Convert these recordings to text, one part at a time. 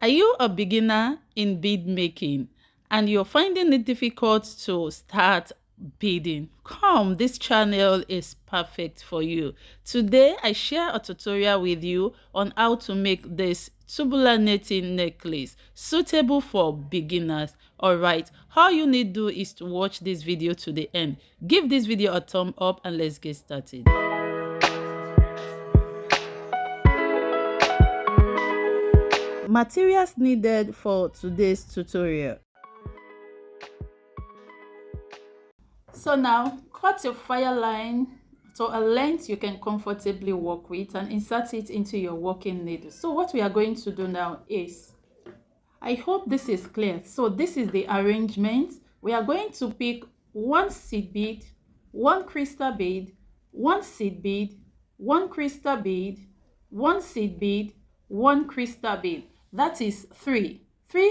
Are you a beginner in bead making and you're finding it difficult to start beading? Come, this channel is perfect for you. Today, I share a tutorial with you on how to make this tubular knitting necklace suitable for beginners. All right, all you need to do is to watch this video to the end. Give this video a thumb up and let's get started. Materials needed for today's tutorial. So now cut your fire line to a length you can comfortably work with and insert it into your working needle. So what we are going to do now is, I hope this is clear. So this is the arrangement. We are going to pick one seed bead, one crystal bead, one seed bead, one crystal bead, one seed bead, one crystal bead. That is three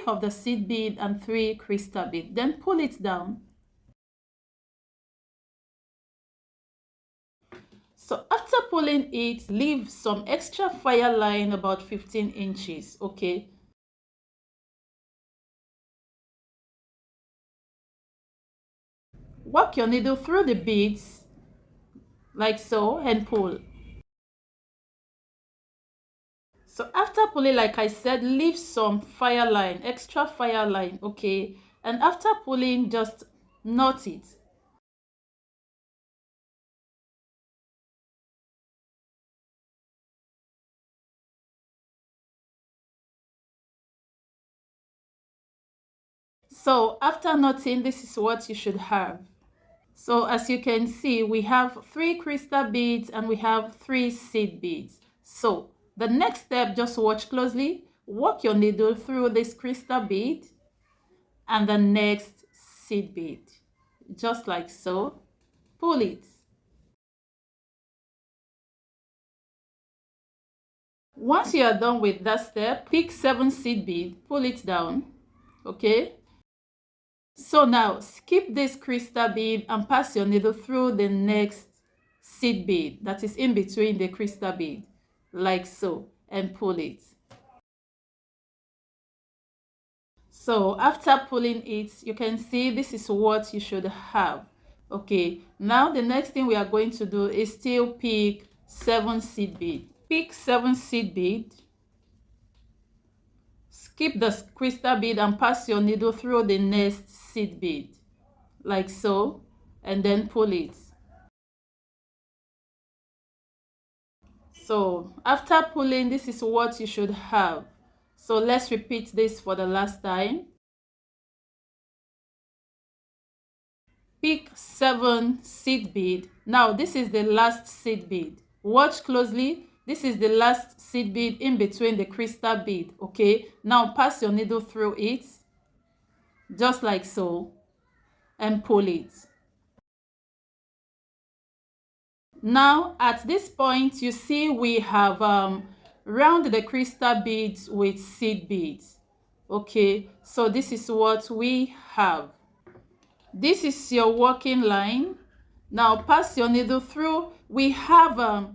of the seed bead and three crystal bead. Then pull it down. So after pulling it, leave some extra fire line about 15 inches, okay? Work your needle through the beads like so and pull. So after pulling, like I said, leave some fire line, extra fire line, okay? And after pulling, just knot it. So after knotting, this is what you should have. So as you can see, we have three crystal beads and we have three seed beads. So the next step, just watch closely, work your needle through this crystal bead and the next seed bead, just like so. Pull it. Once you are done with that step, pick 7 seed bead, pull it down, okay? So now skip this crystal bead and pass your needle through the next seed bead that is in between the crystal bead, like so, and pull it. So after pulling it, you can see this is what you should have. Okay, now the next thing we are going to do is still pick 7 seed bead. Pick 7 seed bead, skip the crystal bead and pass your needle through the next seed bead, like so, and then pull it. So after pulling, this is what you should have. So let's repeat this for the last time. Pick 7 seed bead. Now this is the last seed bead. Watch closely. This is the last seed bead in between the crystal bead, okay? Now pass your needle through it, just like so, and pull it. Now at this point, you see we have round the crystal beads with seed beads, okay? So this is what we have. This is your working line. Now pass your needle through. We have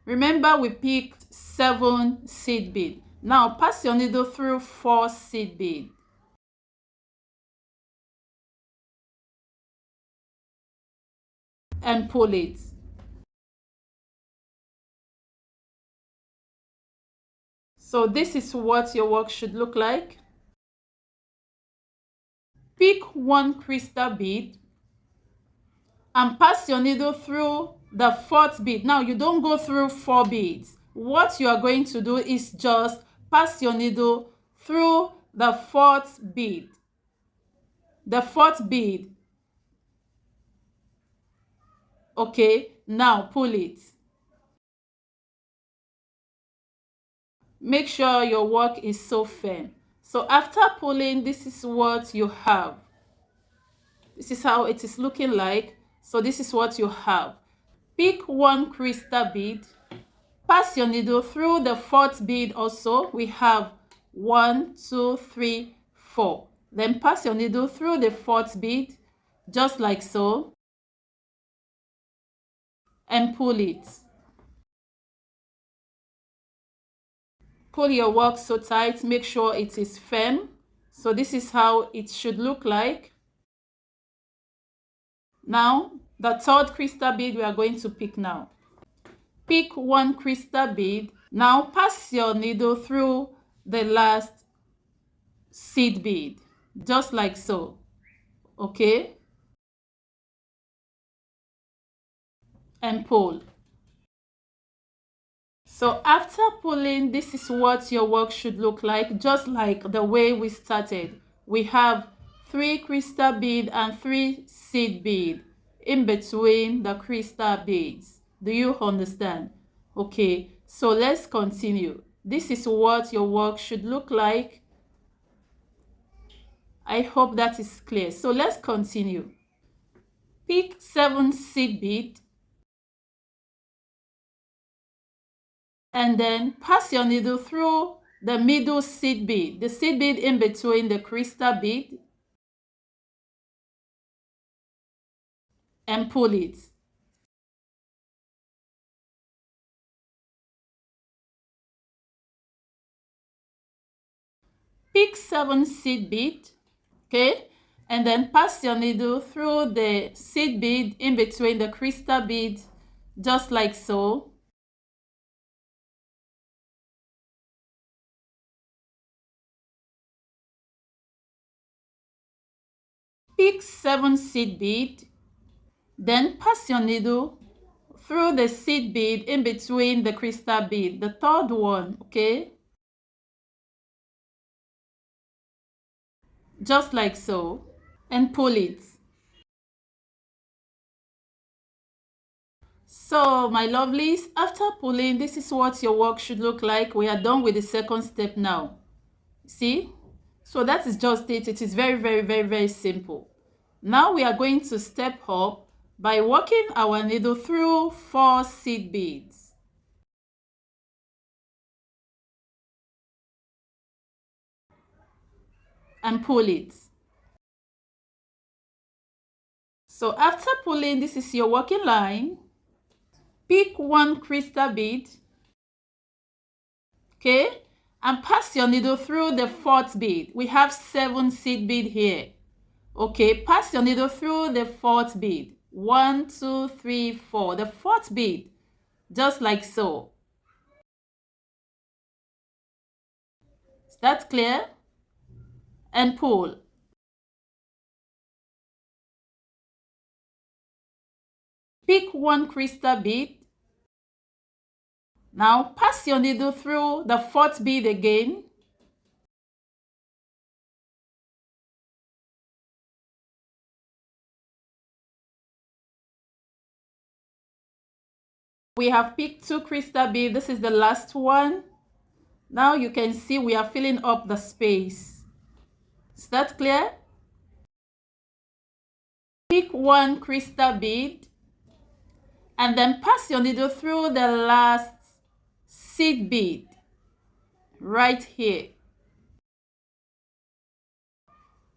remember we picked 7 seed bead. Now pass your needle through 4 seed bead. And pull it. So this is what your work should look like. Pick 1 crystal bead and pass your needle through the 4th bead. Now you don't go through 4 beads. What you are going to do is just pass your needle through the 4th bead. The 4th bead. Okay, now pull it. Make sure your work is so firm. So after pulling, this is what you have. This is how it is looking like. So this is what you have. Pick 1 crystal bead. Pass your needle through the 4th bead also. We have 1, 2, 3, 4. Then pass your needle through the 4th bead, just like so, and pull it. pull your work so tight, make sure it is firm. So this is how it should look like. Now, the third crystal bead we are going to pick now. Pick one crystal bead. Now pass your needle through the last seed bead, just like so. Okay? And pull. So after pulling, this is what your work should look like, just like the way we started. We have 3 crystal bead and 3 seed bead in between the crystal beads. Do you understand? Okay, so let's continue. This is what your work should look like. I hope that is clear. So let's continue. Pick 7 seed bead and then pass your needle through the middle seed bead, the seed bead in between the crystal bead, and pull it. Pick 7 seed bead, okay, and then pass your needle through the seed bead in between the crystal bead, just like so. Pick 7 seed bead, then pass your needle through the seed bead in between the crystal bead, the third one, okay, just like so, and pull it. So my lovelies, after pulling, this is what your work should look like. We are done with the second step now. See? So that is just it. It is very, very, very, very simple. Now we are going to step up by working our needle through 4 seed beads. And pull it. So after pulling, this is your working line. Pick 1 crystal bead, okay, and pass your needle through the 4th bead. We have 7 seed bead here. Okay, pass your needle through the 4th bead. 1, 2, 3, 4. The 4th bead, just like so. Is that clear? And pull. Pick 1 crystal bead. Now pass your needle through the 4th bead again. We have picked 2 crystal beads. This is the last one. Now you can see we are filling up the space. Is that clear? Pick 1 crystal bead and then pass your needle through the last seed bead right here.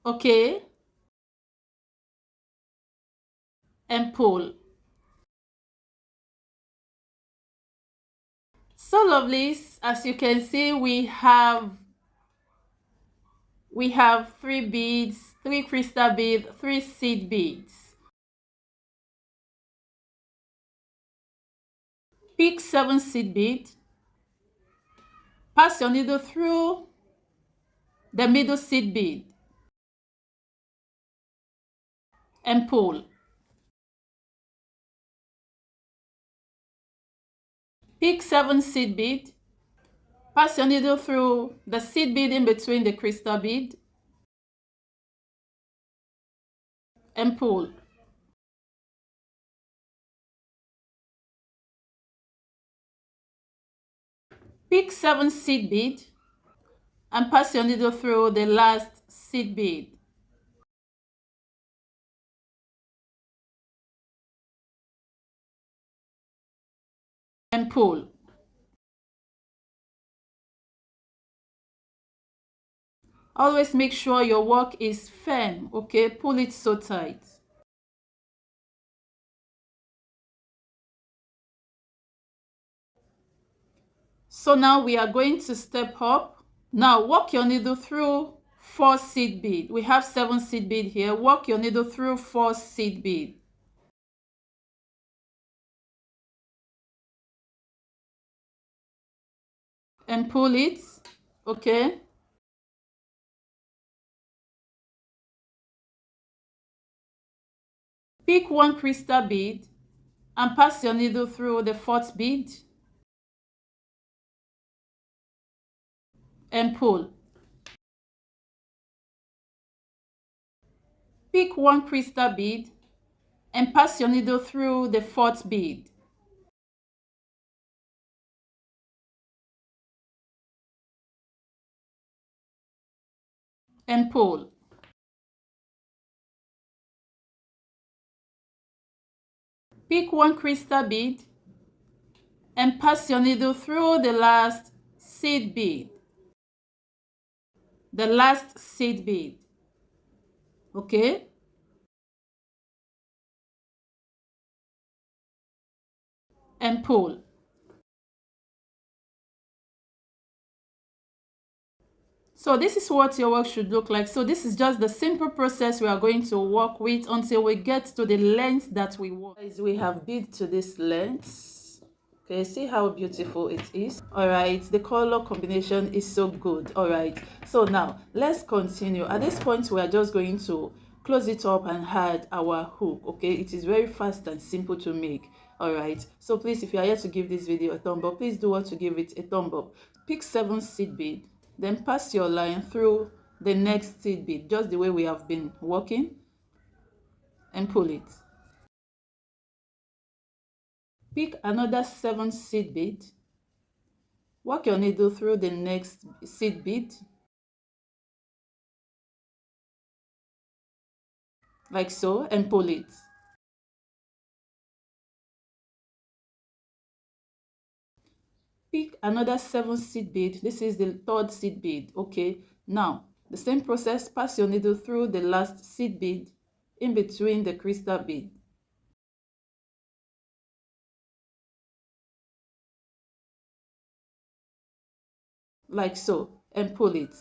Okay? And pull. So lovelies, as you can see, we have 3 beads, 3 crystal beads, 3 seed beads. Pick 7 seed bead. Pass your needle through the middle seed bead and pull. Pick 7 seed bead. Pass your needle through the seed bead in between the crystal bead and pull. Pick 7 seed bead and pass your needle through the last seed bead and pull. Always make sure your work is firm, okay? Pull it so tight. So now we are going to step up. Now walk your needle through 4 seed bead. We have 7 seed bead here. Walk your needle through 4 seed bead. And pull it. Okay. Pick 1 crystal bead and pass your needle through the 4th bead and pull. Pick 1 crystal bead and pass your needle through the 4th bead. And pull. Pick 1 crystal bead and pass your needle through the last seed bead. The last seed bead. Okay? And pull. So this is what your work should look like. So this is just the simple process we are going to work with until we get to the length that we want. As we have bead to this length. Okay, see how beautiful it is. All right, the color combination is so good. All right, so now let's continue. At this point, we are just going to close it up and add our hook. Okay, it is very fast and simple to make. All right, so please, if you are here to give this video a thumb up, please do what to give it a thumb up. Pick 7 seed bead, then pass your line through the next seed bead, just the way we have been working, and pull it. Pick another 7 seed bead, walk your needle through the next seed bead, like so, and pull it. Pick another 7 seed bead. This is the 3rd seed bead. Okay, now the same process, pass your needle through the last seed bead in between the crystal bead. Like so, and pull it.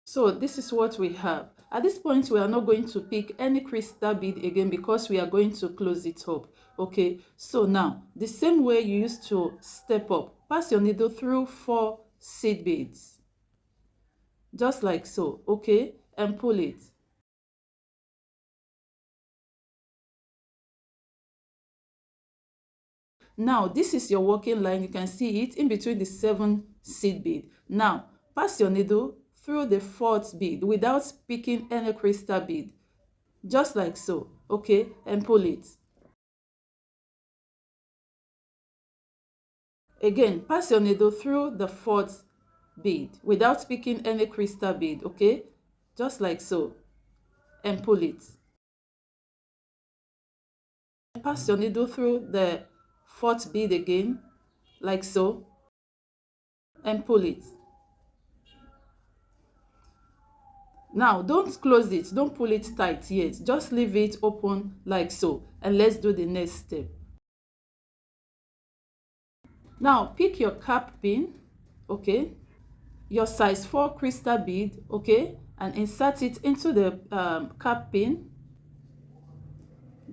So this is what we have. At this point, we are not going to pick any crystal bead again because we are going to close it up. Okay, so now the same way you used to step up, pass your needle through 4 seed beads, just like so. Okay, and pull it. Now this is your working line. You can see it in between the 7 seed bead. Now pass your needle through the 4th bead without picking any crystal bead, just like so. Okay, and pull it. Again, pass your needle through the 4th bead without picking any crystal bead. Okay, just like so, and pull it. Pass your needle through the 4th bead again, like so, and pull it. Now don't close it, don't pull it tight yet, just leave it open like so, and let's do the next step. Now pick your cap pin, okay, your size 4 crystal bead, okay, and insert it into the cap pin,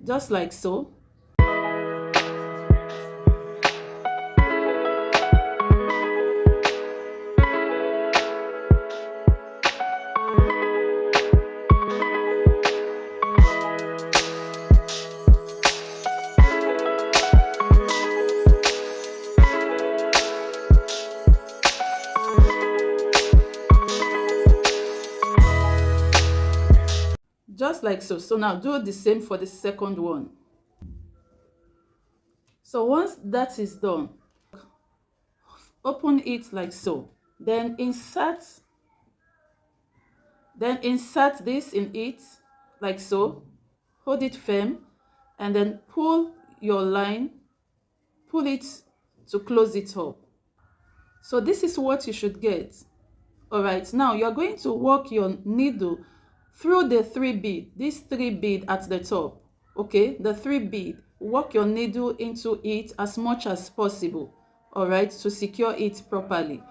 just like so. Just like so. So now do the same for the second one. So once that is done, open it like so, then insert this in it like so, hold it firm, and then pull your line, pull it to close it up. So this is what you should get. All right, now you're going to work your needle through the 3 bead, this 3 bead at the top. Okay, the 3 bead, work your needle into it as much as possible, all right, to secure it properly.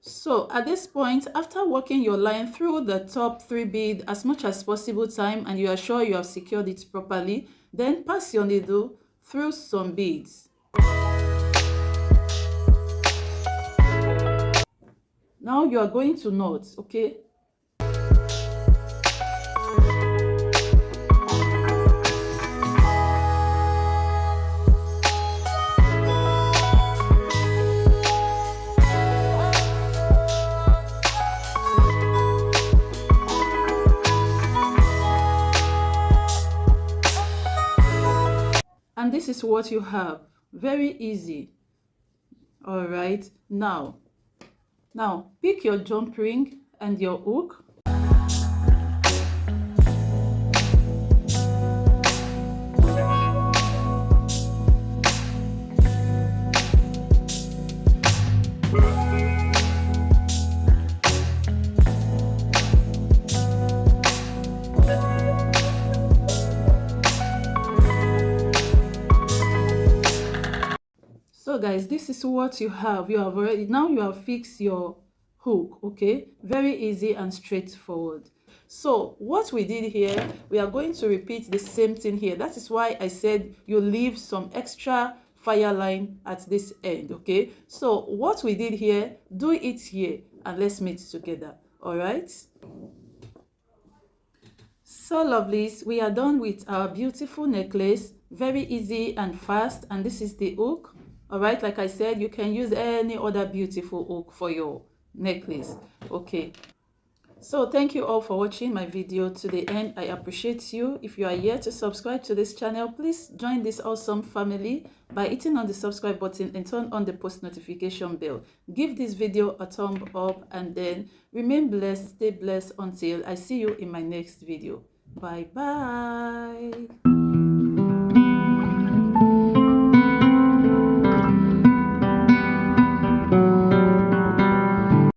So at this point, after working your line through the top 3 bead as much as possible time and you are sure you have secured it properly, then pass your needle through some beads. Now you are going to knot, okay? And this is what you have. Very easy. All right. Now pick your jump ring and your hook. So guys, this is what you have. You have fixed your hook, okay? Very easy and straightforward. So what we did here, we are going to repeat the same thing here. That is why I said you leave some extra fire line at this end, okay? So what we did here, do it here and let's meet together, all right? So lovelies, we are done with our beautiful necklace. Very easy and fast, and this is the hook. All right, like I said, you can use any other beautiful hook for your necklace. Okay, so thank you all for watching my video to the end. I appreciate you. If you are yet to subscribe to this channel, please join this awesome family by hitting on the subscribe button and turn on the post notification bell. Give this video a thumb up and then remain blessed, stay blessed until I see you in my next video. Bye bye.